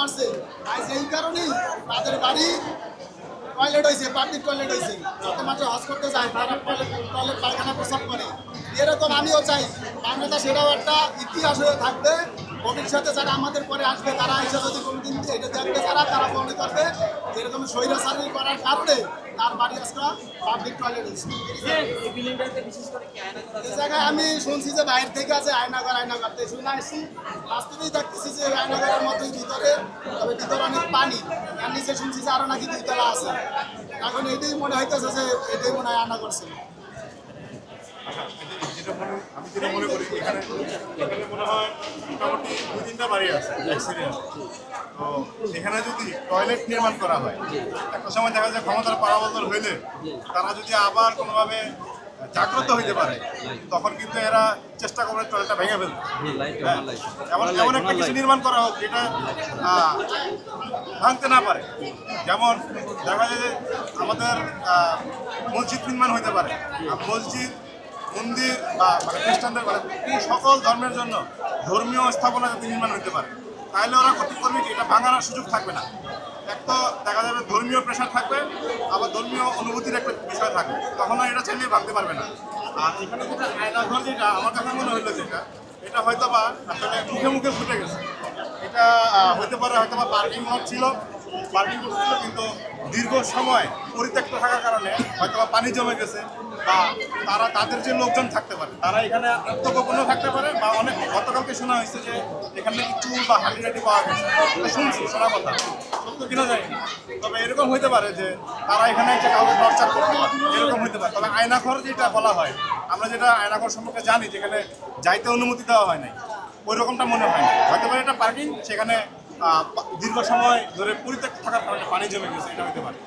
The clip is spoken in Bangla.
করছে আজ এই কারণেই তাদের বাড়ি টয়লেট হয়েছে, পাবলিক টয়লেট হয়েছে। যত মাত্র হজ করতে যায় তারা টয়লেট পায়খানা প্রস্রাব করে। এরকম আমিও চাই বাংলাদেশ এটাও একটা ইতিহাস হয়ে থাকবে। ভবিষ্যতে যারা আমাদের পরে আসবে তারা এসে যদি কোনোদিন এটা দেখবে তারা মনে করবে যেরকম স্বৈরাচারী করার কারণে তার বাড়ি আজকে পাবলিক টয়লেট হয়েছে। এই জায়গায় আমি শুনছি যে বাইরে থেকে আছে আয়নাঘর শুনে আসছি, বাস্তবেই দেখতেছি যে আয়নাঘরের মতোই ভিতরে, তবে ভিতরে অনেক পানি। আর নিচে শুনছি যে আরো নাকি দুইতলা আছে। এখন এটাই মনে হইতেছে যে এটাই মনে হয় আয়নাঘর ছিল। আমি যেটা মনে করি এখানে মনে হয় মোটামুটি 2-3টা বাড়ি আছে এক্সপিরিয়েন্স। তো এখানে যদি টয়লেট নির্মাণ করা হয়, একটা সময় দেখা যায় ক্ষমতার পারাবদল হইলে তারা যদি আবার কোনোভাবে জাগ্রত হইতে পারে, তখন কিন্তু এরা চেষ্টা করবে টয়লেটটা ভেঙে ফেলতে। এমন একটা কিছু নির্মাণ করা হোক যেটা ভাঙতে না পারে। যেমন দেখা যায় যে আমাদের মসজিদ নির্মাণ হইতে পারে, মসজিদ মন্দির বা মানে খ্রিস্টানদের সকল ধর্মের জন্য ধর্মীয় স্থাপনা যাতে নির্মাণ হতে পারে, তাহলে ওরা ক্ষতি করবে কি এটা ভাঙানোর সুযোগ থাকবে না। এক তো দেখা যাবে ধর্মীয় প্রেশার থাকবে, আবার ধর্মীয় অনুভূতির একটা বিষয় থাকবে, তখন এটা চাইলে ভাঙতে পারবে না। আর এখানে যেটা আয়নাঘর, যেটা আমার কাছে মনে হইলো এটা হয়তো বা আসলে মুখে মুখে ফুটে গেছে। এটা হইতে পারে হয়তো বা পার্কিং লট ছিল, পার্কিং করছিল, কিন্তু দীর্ঘ সময় পরিত্যক্ত থাকার কারণে হয়তো বা পানি জমে গেছে, বা তাদের যে লোকজন থাকতে পারে তারা এখানে আত্মগোপনও থাকতে পারে, বা অনেক গতকালকে শোনা হয়েছে যে এখানে নাকি চুল বা হাঁটি টাটি পাওয়া গেছে। শুনছি, শোনা কথা, সত্য কিনা যায়। তবে এরকম হইতে পারে যে তারা এখানে একটা কাউকে টর্চার করতে পারে, এরকম হইতে পারে। তবে আয়নাঘর যেটা বলা হয়, আমরা যেটা আয়নাঘর সম্পর্কে জানি, যেখানে যাইতে অনুমতি দেওয়া হয় নাই, ওই রকমটা মনে হয় না। হয়তো পারে এটা পার্কিং, সেখানে দীর্ঘ সময় ধরে পরিত্যক্ত থাকার কারণে পানি জমে গেছে, এটা হতে পারে।